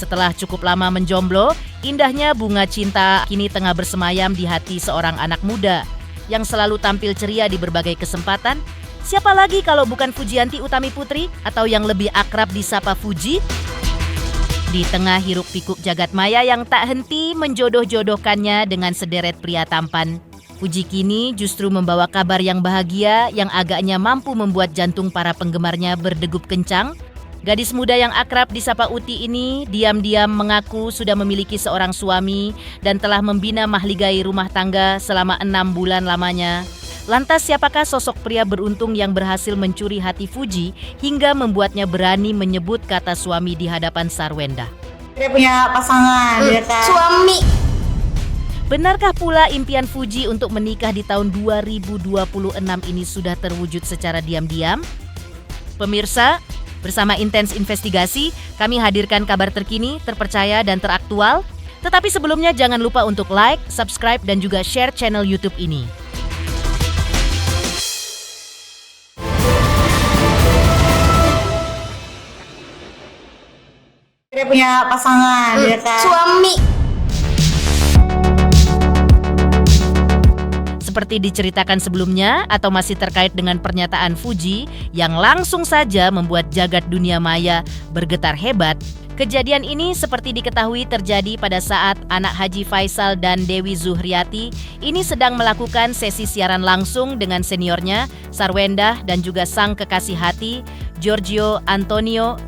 Setelah cukup lama menjomblo, indahnya bunga cinta kini tengah bersemayam di hati seorang anak muda yang selalu tampil ceria di berbagai kesempatan. Siapa lagi kalau bukan Fujianti Utami Putri atau yang lebih akrab disapa Fuji? Di tengah hiruk pikuk jagat maya yang tak henti menjodoh-jodohkannya dengan sederet pria tampan, Fuji kini justru membawa kabar yang bahagia yang agaknya mampu membuat jantung para penggemarnya berdegup kencang. Gadis muda yang akrab disapa Uti ini diam-diam mengaku sudah memiliki seorang suami dan telah membina mahligai rumah tangga selama 6 bulan lamanya. Lantas siapakah sosok pria beruntung yang berhasil mencuri hati Fuji hingga membuatnya berani menyebut kata suami di hadapan Sarwenda? Dia punya pasangan, suami. Benarkah pula impian Fuji untuk menikah di tahun 2026 ini sudah terwujud secara diam-diam? Pemirsa, bersama Intens Investigasi, kami hadirkan kabar terkini, terpercaya dan teraktual. Tetapi sebelumnya jangan lupa untuk like, subscribe dan juga share channel YouTube ini. Dia punya pasangan, suami. Seperti diceritakan sebelumnya atau masih terkait dengan pernyataan Fuji yang langsung saja membuat jagat dunia maya bergetar hebat. Kejadian ini seperti diketahui terjadi pada saat anak Haji Faisal dan Dewi Zuhriati ini sedang melakukan sesi siaran langsung dengan seniornya Sarwenda dan juga sang kekasih hati Giorgio Antonio.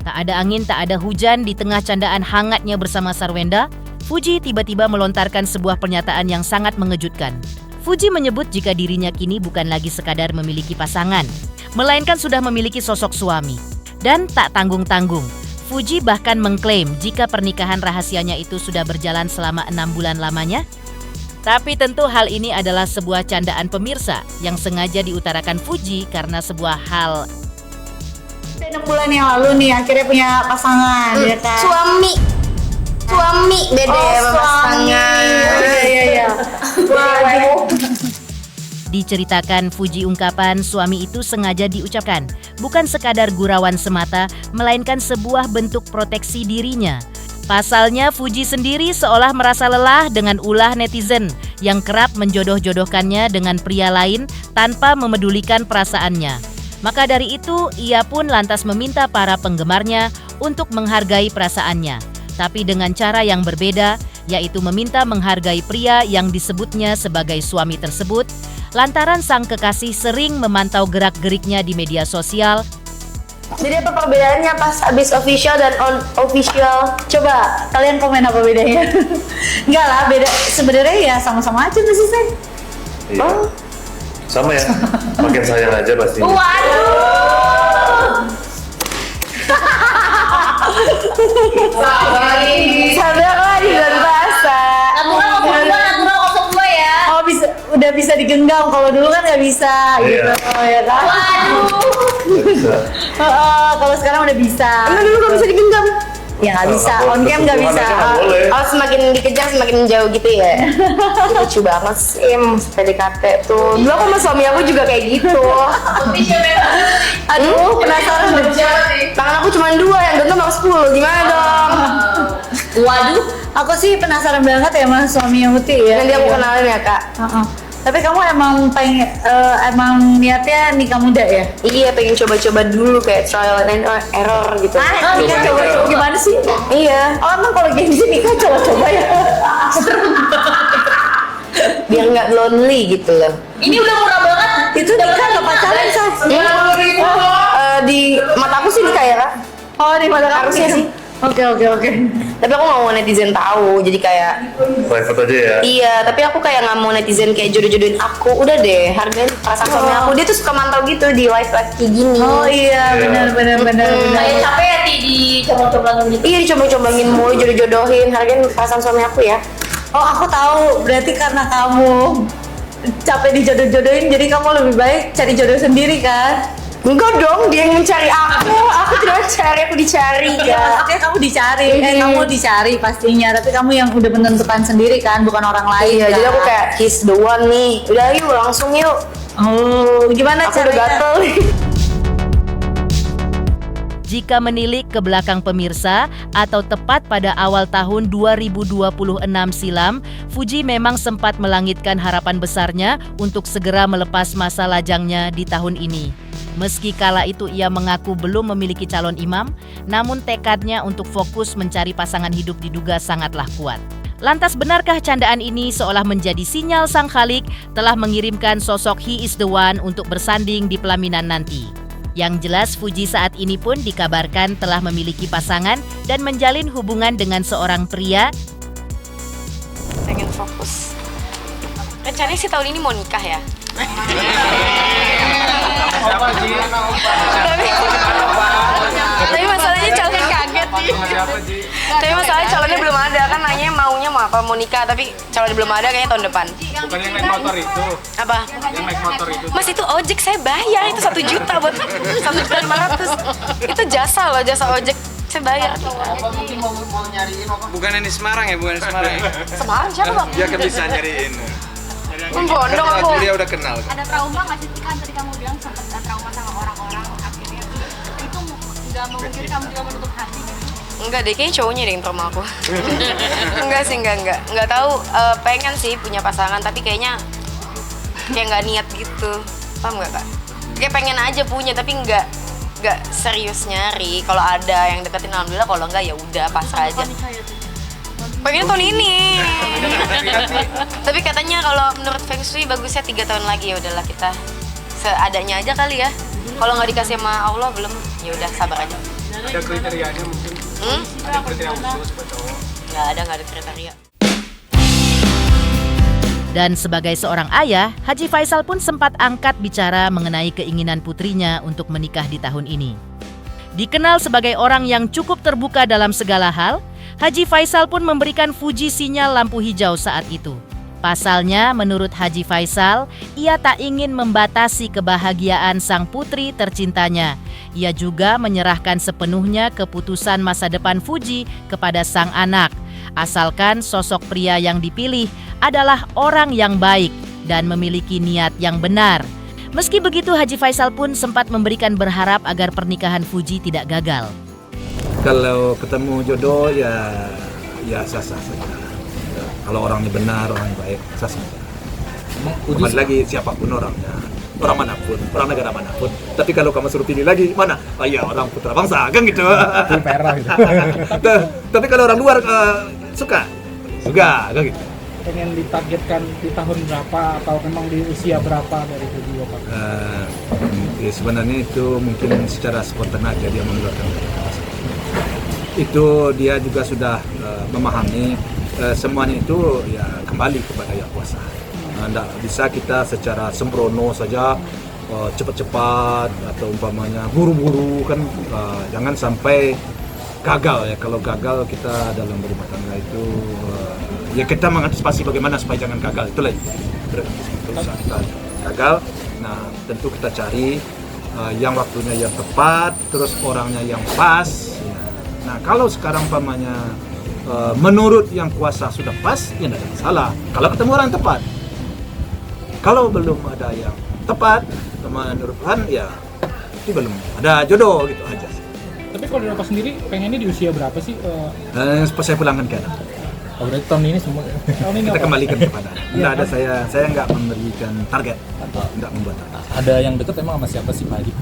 Tak ada angin, tak ada hujan, di tengah candaan hangatnya bersama Sarwenda, Fuji tiba-tiba melontarkan sebuah pernyataan yang sangat mengejutkan. Fuji menyebut jika dirinya kini bukan lagi sekadar memiliki pasangan, melainkan sudah memiliki sosok suami. Dan tak tanggung-tanggung, Fuji bahkan mengklaim jika pernikahan rahasianya itu sudah berjalan selama 6 bulan lamanya. Tapi tentu hal ini adalah sebuah candaan pemirsa yang sengaja diutarakan Fuji karena sebuah hal 6 bulan yang lalu nih akhirnya punya pasangan, suami. Suami beda sama pasangan. Iya. Diceritakan Fuji ungkapan suami itu sengaja diucapkan, bukan sekadar gurauan semata, melainkan sebuah bentuk proteksi dirinya. Pasalnya Fuji sendiri seolah merasa lelah dengan ulah netizen yang kerap menjodoh-jodohkannya dengan pria lain tanpa memedulikan perasaannya. Maka dari itu, ia pun lantas meminta para penggemarnya untuk menghargai perasaannya, tapi dengan cara yang berbeda, yaitu meminta menghargai pria yang disebutnya sebagai suami tersebut, lantaran sang kekasih sering memantau gerak-geriknya di media sosial. Jadi apa perbedaannya pas abis official dan on official? Coba kalian komen apa bedanya? Enggak lah, beda. Sebenarnya ya sama-sama aja sih, Say. Iya. Oh. Sama ya, makin sayang aja pasti. Waduh. Sabar lah di bulan puasa. Natural ya. Oh udah bisa digenggam, kalau dulu kan nggak bisa gitu, ya kan? Waduh. Kalau sekarang udah bisa. Emang dulu gak bisa digenggam? Ya nggak bisa, on cam nggak bisa. Oh semakin dikejar semakin jauh gitu ya? Lucu banget sih, PDKT tuh. Dulu aku sama suami aku juga kayak gitu. Aduh, penasaran deh. Tangan aku cuma 2, yang genggam aku 10. Gimana dong? Waduh. Aku sih penasaran banget ya sama suami Uti ya. Nanti aku kenalin ya kak. Tapi kamu emang pengen, emang niatnya nikah muda ya? Iya, pengen coba-coba dulu kayak trial and error gitu. Nikah coba-coba gimana sih? Iya. Oh emang kalau gengsi nikah coba-coba ya? Biar nggak lonely gitu loh. Ini udah murah banget. Itu nikah nggak pacaran, Sas? Di mata aku sih nikah ya kak. Oh di mata kamu Harusnya sih. Oke. Tapi aku nggak mau netizen tahu, jadi kayak Private aja ya. iya, tapi aku kayak nggak mau netizen kayak jodoh-jodohin aku. Udah deh, hargain perasaan suami aku. Dia tuh suka mantau gitu di live kayak gini. Oh iya, benar. Kayak capek ya dicombang-combangin gitu. Iya, dicombang-combangin mulu, jodoh-jodohin. Hargain perasaan suami aku ya. Oh aku tahu, berarti karena kamu capek dijodoh-jodohin, jadi kamu lebih baik cari jodoh sendiri kan? Enggak dong, dia yang mencari aku tidak mencari, aku dicari ya. Maksudnya kamu dicari, kamu dicari pastinya, tapi kamu yang udah menentukan sendiri kan, bukan orang lain. Iya, kan? jadi aku kayak he's the one nih. Udah yuk, langsung yuk. Oh, gimana Aku udah caranya? gatel. Jika menilik ke belakang pemirsa, atau tepat pada awal tahun 2026 silam, Fuji memang sempat melangitkan harapan besarnya untuk segera melepas masa lajangnya di tahun ini. Meski kala itu ia mengaku belum memiliki calon imam, namun tekadnya untuk fokus mencari pasangan hidup diduga sangatlah kuat. Lantas benarkah candaan ini seolah menjadi sinyal Sang Khalik telah mengirimkan sosok He is the one untuk bersanding di pelaminan nanti? Yang jelas Fuji saat ini pun dikabarkan telah memiliki pasangan dan menjalin hubungan dengan seorang pria. Pengen fokus. Rencananya sih tahun ini mau nikah ya. Tapi masalahnya calon kaget sih. Tapi masalahnya calonnya belum ada, kan nanya maunya mau apa, mau nikah, tapi calonnya belum ada kayaknya tahun depan. Bukan yang naik motor itu. Apa? Yang naik motor itu. Mas itu ojek saya bayar, itu 1 juta buat 1.500.000. Itu jasa loh, jasa ojek saya bayar. Bukan yang di Semarang ya, bukan di Semarang ya. Semarang siapa bang? Dia kan bisa nyariin. Bondong aku. Dia udah kenal. Ada trauma nggak sih, kan tadi kamu bilang sempat ada trauma sama orang-orang, akhirnya itu nggak mungkin kamu juga menutup hati gitu? Enggak deh, kayaknya cowoknya deh yang trauma aku. Enggak sih, enggak tahu. Pengen sih punya pasangan, tapi kayaknya kayak nggak niat gitu. Paham nggak kak? Kayak pengen aja punya, tapi nggak serius nyari. Kalau ada yang deketin alhamdulillah, kalau enggak ya udah pasrah aja. Pengen tahun ini. Tapi katanya kalau menurut Feng Shui bagusnya 3 tahun lagi, ya udahlah kita seadanya aja kali ya. Kalau nggak dikasih sama Allah belum, ya udah sabar aja. Ada kriterianya mungkin. Ada kriteria khusus buat cowok. Nggak ada kriteria. Dan sebagai seorang ayah, Haji Faisal pun sempat angkat bicara mengenai keinginan putrinya untuk menikah di tahun ini. Dikenal sebagai orang yang cukup terbuka dalam segala hal, Haji Faisal pun memberikan Fuji sinyal lampu hijau saat itu. Pasalnya, menurut Haji Faisal, ia tak ingin membatasi kebahagiaan sang putri tercintanya. Ia juga menyerahkan sepenuhnya keputusan masa depan Fuji kepada sang anak, asalkan sosok pria yang dipilih adalah orang yang baik dan memiliki niat yang benar. Meski begitu, Haji Faisal pun sempat memberikan berharap agar pernikahan Fuji tidak gagal. Kalau ketemu jodoh ya sah-sah saja. Kalau orangnya benar, orangnya baik, sah-sah saja. Kembali lagi siapapun orangnya, orang manapun, orang negara manapun. Tapi kalau kamu suruh pilih lagi, mana? Oh iya, orang putra bangsa, kan gitu. Gitu. Tapi kalau orang luar suka, kan gitu. Pengen ditargetkan di tahun berapa atau memang di usia berapa dari Fuji Pak? Ya sebenarnya itu mungkin secara spontan aja dia mengeluarkan kata-kata. Itu dia juga sudah memahami semuanya itu ya kembali kepada Yang Kuasa. Tidak bisa kita secara sembrono saja cepat-cepat atau umpamanya buru-buru kan, jangan sampai gagal ya. Kalau gagal kita dalam berumah tangga itu ya kita mengantisipasi bagaimana supaya jangan gagal, itulah saat kita gagal. Nah tentu kita cari yang waktunya yang tepat, terus orangnya yang pas ya. Nah kalau sekarang umpamanya menurut Yang Kuasa sudah pas, ya tidak ada masalah kalau ketemu orang yang tepat. Kalau belum ada yang tepat menurut Tuhan ya itu belum ada jodoh, gitu aja. Tapi kalau dari Bapak sendiri pengennya di usia berapa sih? Saya pulangkan ke anak. Oh, berarti tahun ini semua. Tahun ini Kita apa? kembalikan kepada anak. Tidak ada, saya nggak memberikan target, nggak membuat target. Ada yang deket emang sama siapa sih Pak Haji?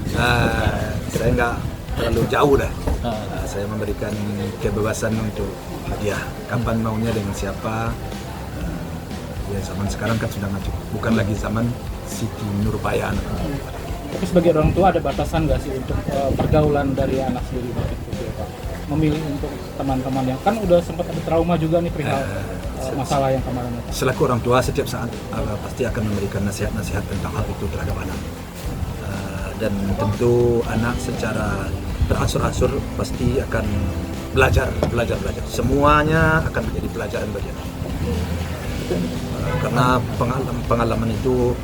Saya nggak terlalu jauh dah. Saya memberikan kebebasan untuk hadiah. Kapan maunya dengan siapa? Ya zaman sekarang kan sudah maju, bukan lagi zaman Siti Nurbaya. Tapi sebagai orang tua ada batasan nggak sih untuk pergaulan dari anak sendiri Pak? Memilih untuk teman-teman yang kan udah sempat ada trauma juga nih perihal masalah yang kemarin. Selaku orang tua setiap saat pasti akan memberikan nasihat-nasihat tentang hal itu terhadap anak. Dan tentu anak secara berangsur-angsur pasti akan belajar. Semuanya akan menjadi pelajaran bagi anak. Karena pengalaman itu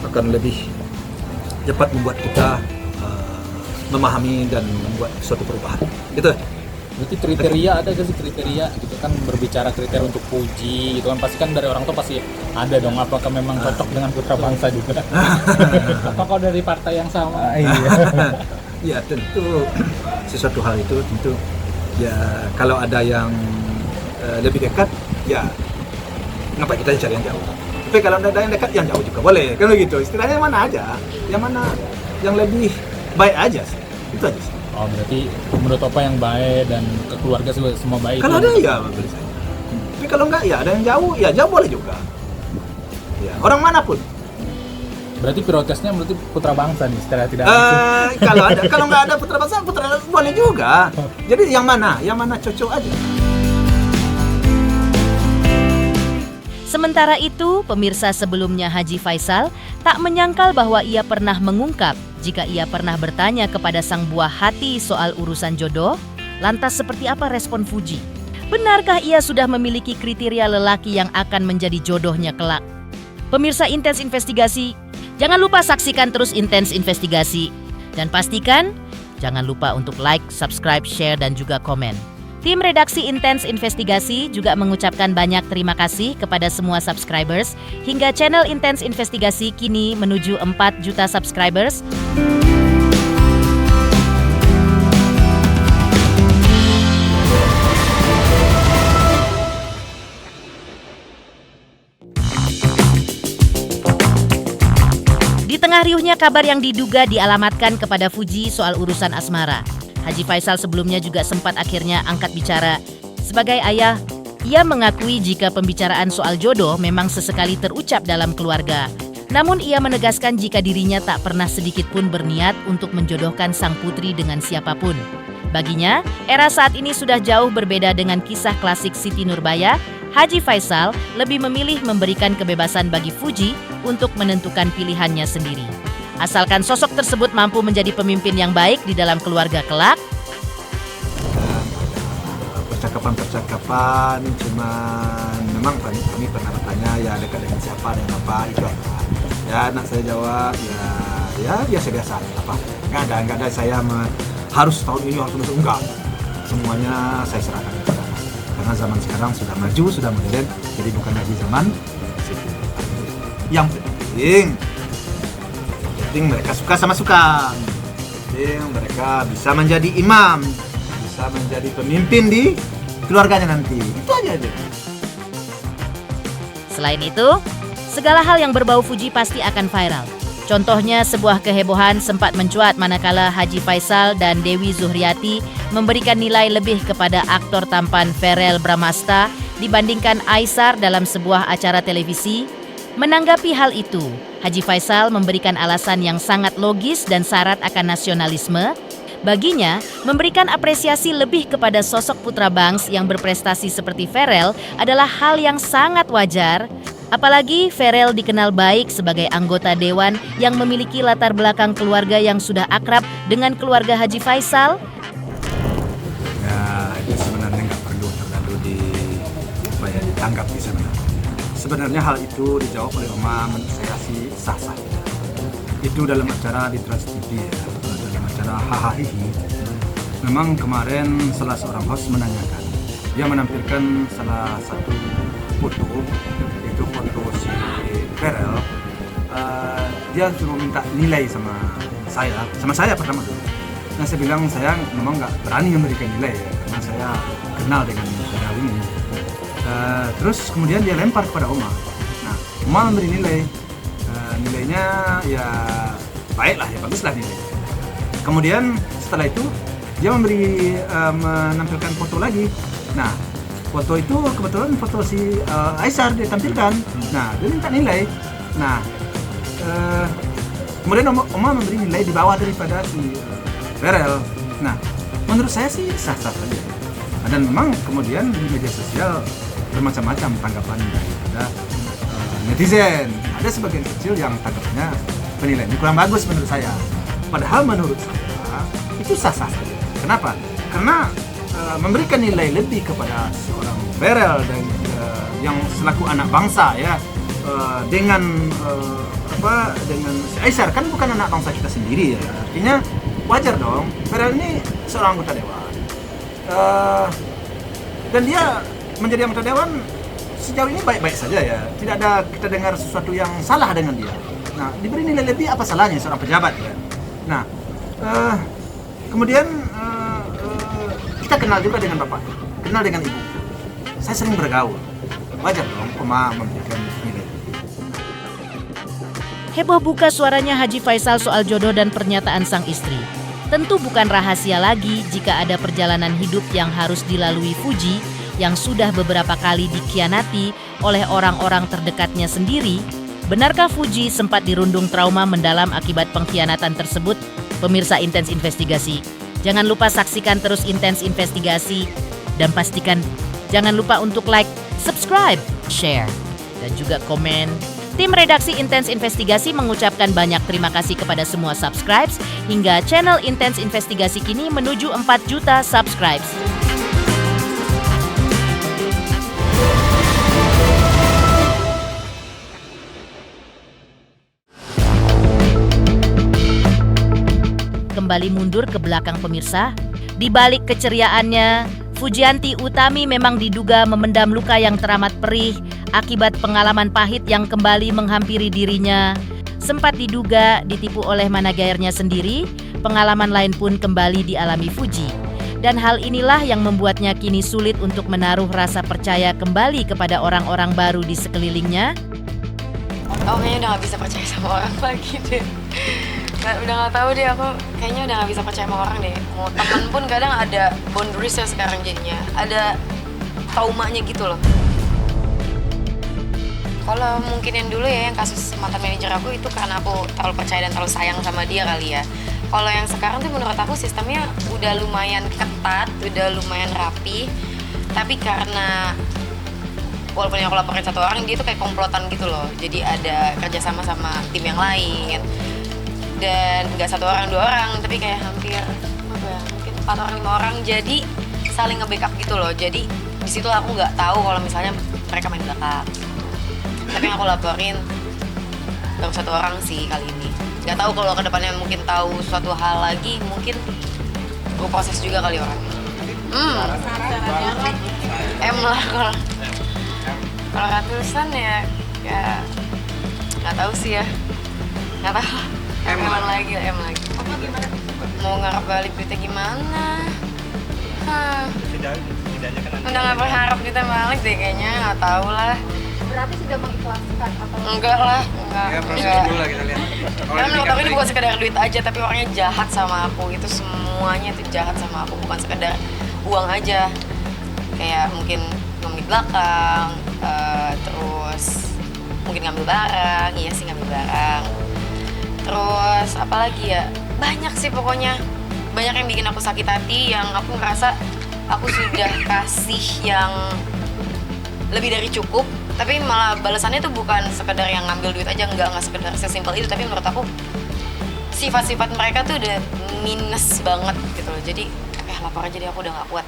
akan lebih cepat membuat kita memahami dan membuat suatu perubahan. Gitu. Berarti kriteria ada gak sih kriteria gitu kan, berbicara kriteria untuk Fuji gitu kan, pasti kan dari orang tua pasti ada dong, apakah memang cocok dengan putra bangsa juga? Apa kok dari partai yang sama? Iya. Ya tentu sesuatu hal itu tentu ya kalau ada yang lebih dekat ya kenapa kita cari yang jauh. Tapi kalau ada yang dekat yang jauh juga boleh kan begitu. Istilahnya yang mana aja, yang mana yang lebih baik aja sih. Itu aja sih. Oh berarti menurut Opa yang baik dan ke keluarga semua baik. Kalau ada ya boleh saja. Tapi kalau enggak ya ada yang jauh boleh juga. Ya orang manapun. Berarti prioritasnya berarti putra bangsa nih secara tidak langsung. Kalau nggak ada putra bangsa boleh juga. Jadi yang mana cocok aja. Sementara itu, pemirsa sebelumnya Haji Faisal tak menyangkal bahwa ia pernah mengungkap jika ia pernah bertanya kepada sang buah hati soal urusan jodoh. Lantas seperti apa respon Fuji? Benarkah ia sudah memiliki kriteria lelaki yang akan menjadi jodohnya kelak? Pemirsa Intens Investigasi, jangan lupa saksikan terus Intens Investigasi. Dan pastikan, jangan lupa untuk like, subscribe, share, dan juga komen. Tim redaksi Intens Investigasi juga mengucapkan banyak terima kasih kepada semua subscribers hingga channel Intens Investigasi kini menuju 4 juta subscribers. Di tengah riuhnya kabar yang diduga dialamatkan kepada Fuji soal urusan asmara, Haji Faisal sebelumnya juga sempat akhirnya angkat bicara. Sebagai ayah, ia mengakui jika pembicaraan soal jodoh memang sesekali terucap dalam keluarga. Namun ia menegaskan jika dirinya tak pernah sedikit pun berniat untuk menjodohkan sang putri dengan siapapun. Baginya, era saat ini sudah jauh berbeda dengan kisah klasik Siti Nurbaya. Haji Faisal lebih memilih memberikan kebebasan bagi Fuji untuk menentukan pilihannya sendiri. Asalkan sosok tersebut mampu menjadi pemimpin yang baik di dalam keluarga kelak. Percakapan cuma memang kami pernah bertanya ya dekat dengan siapa dan apa itu apa. Ya anak saya jawab ya biasa-biasa apa. Enggak ada saya harus tahun ini harus masuk enggak. Semuanya saya serahkan kepada anak. Karena zaman sekarang sudah maju, sudah modern, jadi bukan lagi zaman yang penting mereka suka sama suka. Mereka bisa menjadi imam, bisa menjadi pemimpin di keluarganya nanti. Itu aja deh. Selain itu, segala hal yang berbau Fuji pasti akan viral. Contohnya sebuah kehebohan sempat mencuat manakala Haji Faisal dan Dewi Zuhriati memberikan nilai lebih kepada aktor tampan Verrell Bramasta dibandingkan Aisar dalam sebuah acara televisi. Menanggapi hal itu, Haji Faisal memberikan alasan yang sangat logis dan syarat akan nasionalisme. Baginya, memberikan apresiasi lebih kepada sosok putra bangs yang berprestasi seperti Verrell adalah hal yang sangat wajar. Apalagi Verrell dikenal baik sebagai anggota dewan yang memiliki latar belakang keluarga yang sudah akrab dengan keluarga Haji Faisal. Ya, itu sebenarnya nggak perlu terlalu ditanggap di sana. Sebenarnya hal itu dijawab oleh Oma, menurut saya sih sah-sah. Itu dalam acara di Trans TV ya, dalam acara Hahahihi. Memang kemarin salah seorang host menanyakan, dia menampilkan salah satu foto, itu foto si Verrell. Dia cuma minta nilai sama saya pertama dulu. Nah saya bilang saya memang nggak berani memberikan nilai ya, karena saya kenal dengan Verrell ini. Terus kemudian dia lempar kepada Oma. Nah, Oma memberi nilai. Nilainya ya baiklah, ya baguslah nilai. Kemudian setelah itu dia menampilkan foto lagi. Nah, foto itu kebetulan foto si Aisar ditampilkan. Nah, dia minta nilai. Nah, kemudian Oma memberi nilai di bawah daripada si Verrell. Nah, menurut saya sih sah-sah saja. Dan memang kemudian di media sosial bermacam-macam tanggapan daripada netizen. Ada sebagian kecil yang tanggapannya penilaiannya kurang bagus menurut saya. Padahal menurut saya itu sah-sah saja. Kenapa? Karena memberikan nilai lebih kepada seorang Verrell dan yang selaku anak bangsa ya, dengan Aisar kan bukan anak bangsa kita sendiri ya. Artinya wajar dong. Verrell ini seorang anggota dewan. Dan dia menjadi anggota dewan sejauh ini baik-baik saja ya. Tidak ada kita dengar sesuatu yang salah dengan dia. Nah, diberi nilai lebih apa salahnya seorang pejabat ya. Nah, Kemudian kita kenal juga dengan bapak, kenal dengan ibu. Saya sering bergaul. Wajar dong Oma memberikan nilai. Heboh buka suaranya Haji Faisal soal jodoh dan pernyataan sang istri. Tentu bukan rahasia lagi jika ada perjalanan hidup yang harus dilalui Fuji yang sudah beberapa kali dikhianati oleh orang-orang terdekatnya sendiri. Benarkah Fuji sempat dirundung trauma mendalam akibat pengkhianatan tersebut? Pemirsa Intens Investigasi, jangan lupa saksikan terus Intens Investigasi dan pastikan jangan lupa untuk like, subscribe, share, dan juga komen. Tim redaksi Intens Investigasi mengucapkan banyak terima kasih kepada semua subscribes hingga channel Intens Investigasi kini menuju 4 juta subscribes. Kembali mundur ke belakang pemirsa, di balik keceriaannya, Fujianti Utami memang diduga memendam luka yang teramat perih akibat pengalaman pahit yang kembali menghampiri dirinya. Sempat diduga ditipu oleh manajernya sendiri, pengalaman lain pun kembali dialami Fuji. Dan hal inilah yang membuatnya kini sulit untuk menaruh rasa percaya kembali kepada orang-orang baru di sekelilingnya. Oh, kayaknya udah gak bisa percaya sama orang lagi deh. Udah gak tahu deh, aku kayaknya udah gak bisa percaya sama orang deh. Mau temen pun kadang ada boundariesnya sekarang jadinya. Ada traumanya gitu loh. Kalau mungkin yang dulu ya, yang kasus mantan manajer aku itu karena aku terlalu percaya dan terlalu sayang sama dia kali ya. Kalau yang sekarang tuh menurut aku sistemnya udah lumayan ketat, udah lumayan rapi. Tapi karena walaupun yang aku laporin satu orang, dia tuh kayak komplotan gitu loh. Jadi ada kerjasama sama tim yang lain. Dan nggak satu orang, dua orang, tapi kayak hampir mungkin 4 orang, 5 orang. Jadi saling nge-backup gitu loh. Jadi di situ aku nggak tahu kalau misalnya mereka main belakang. Tapi yang aku laporin baru 1 orang sih kali ini. Nggak tahu kalau kedepannya mungkin tahu suatu hal lagi, mungkin gue proses juga kali orangnya. M lah kalau ratusan ya nggak tahu sih ya, nggak tahu. M lagi. Mau ngarep balik duitnya gimana? Udah nggak berharap kita balik deh kayaknya, nggak tahu lah. Berarti sudah mengikhlaskan atau Enggak lah. Dulu lah kita lihat. Karena menurut aku ini bukan sekedar duit aja, tapi orangnya jahat sama aku. Itu semuanya itu jahat sama aku, bukan sekedar uang aja. Kayak mungkin ngomongin belakang, terus mungkin ngambil barang. Iya sih, ngambil barang. Terus apalagi ya, banyak sih pokoknya. Banyak yang bikin aku sakit hati, yang aku ngerasa aku sudah kasih yang lebih dari cukup, tapi malah balasannya tuh bukan sekedar yang ngambil duit aja, nggak sekedar sesimpel itu. Tapi menurut aku sifat-sifat mereka tuh udah minus banget gitu loh. Jadi lapor aja deh, aku udah nggak kuat.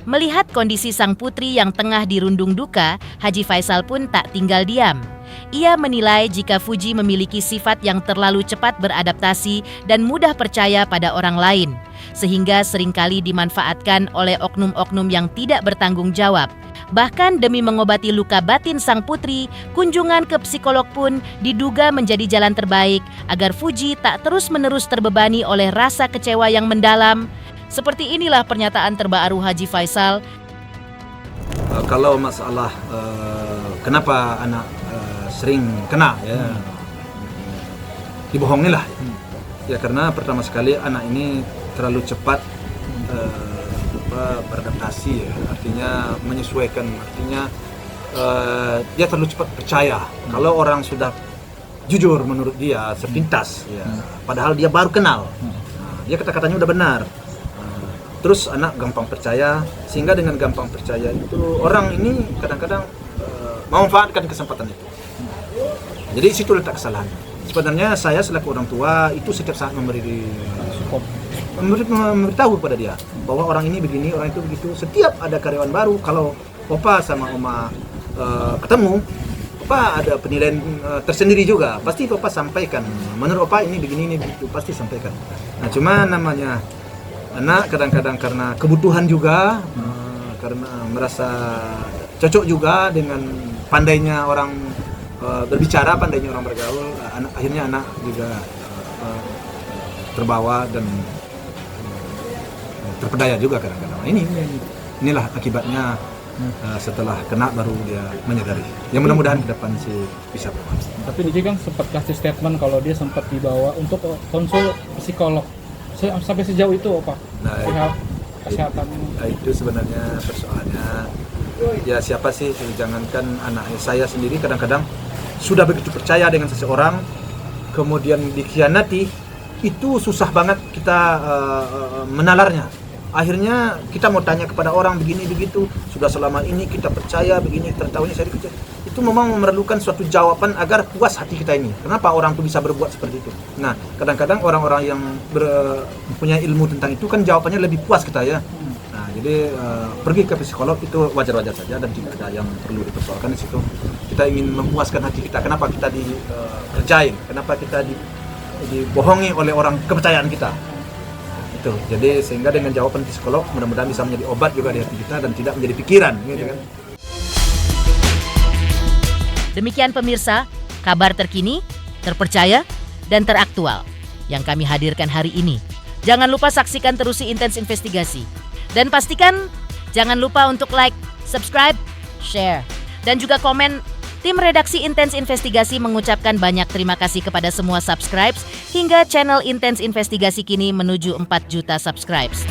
Melihat kondisi sang putri yang tengah dirundung duka, Haji Faisal pun tak tinggal diam. Ia menilai jika Fuji memiliki sifat yang terlalu cepat beradaptasi dan mudah percaya pada orang lain, sehingga seringkali dimanfaatkan oleh oknum-oknum yang tidak bertanggung jawab. Bahkan demi mengobati luka batin sang putri, kunjungan ke psikolog pun diduga menjadi jalan terbaik agar Fuji tak terus-menerus terbebani oleh rasa kecewa yang mendalam. Seperti inilah pernyataan terbaru Haji Faisal. Kalau masalah kenapa anak sering kena ya, dibohongi lah ya, karena pertama sekali anak ini terlalu cepat beradaptasi ya, artinya menyesuaikan, artinya dia terlalu cepat percaya kalau orang sudah jujur menurut dia sepintas ya, padahal dia baru kenal, dia kata-katanya udah benar. Terus anak gampang percaya, sehingga dengan gampang percaya itu orang ini kadang-kadang memanfaatkan kesempatan itu. Jadi situ letak kesalahan. Sebenarnya saya selaku orang tua itu setiap saat memberitahu kepada dia bahwa orang ini begini, orang itu begitu. Setiap ada karyawan baru, kalau Opa sama Oma ketemu, Opa ada penilaian tersendiri juga. Pasti Opa sampaikan. Menurut Opa ini begini, ini begitu, pasti sampaikan. Nah, cuma namanya anak kadang-kadang karena kebutuhan juga, karena merasa cocok juga dengan pandainya orang berbicara, pandainya orang bergaul, akhirnya anak juga terbawa dan terpedaya juga kadang-kadang. Inilah akibatnya. Setelah kena baru dia menyadari. Ya mudah-mudahan ke depan sih bisa berubah. Tapi dia kan sempat kasih statement kalau dia sempat dibawa untuk konsul psikolog. Sampai sejauh itu apa? Kesehatan. Itu sebenarnya persoalannya. Ya siapa sih, jangankan anak saya sendiri kadang-kadang sudah begitu percaya dengan seseorang, kemudian dikhianati, itu susah banget kita menalarnya. Akhirnya kita mau tanya kepada orang begini begitu, sudah selama ini kita percaya begini, tertahunya saya dikejar. Itu memang memerlukan suatu jawaban agar puas hati kita ini. Kenapa orang itu bisa berbuat seperti itu? Nah, kadang-kadang orang-orang yang punya ilmu tentang itu kan jawabannya lebih puas kita ya. Nah, jadi pergi ke psikolog itu wajar-wajar saja dan tidak ada yang perlu dipersoalkan di situ. Kita ingin memuaskan hati kita. Kenapa kita dikerjain? Kenapa kita dibohongi oleh orang kepercayaan kita? Itu. Jadi sehingga dengan jawaban psikolog mudah-mudahan bisa menjadi obat juga di hati kita dan tidak menjadi pikiran gitu kan. Demikian pemirsa, kabar terkini, terpercaya, dan teraktual yang kami hadirkan hari ini. Jangan lupa saksikan terus Intens Investigasi. Dan pastikan jangan lupa untuk like, subscribe, share, dan juga komen. Tim redaksi Intens Investigasi mengucapkan banyak terima kasih kepada semua subscribers hingga channel Intens Investigasi kini menuju 4 juta subscribers.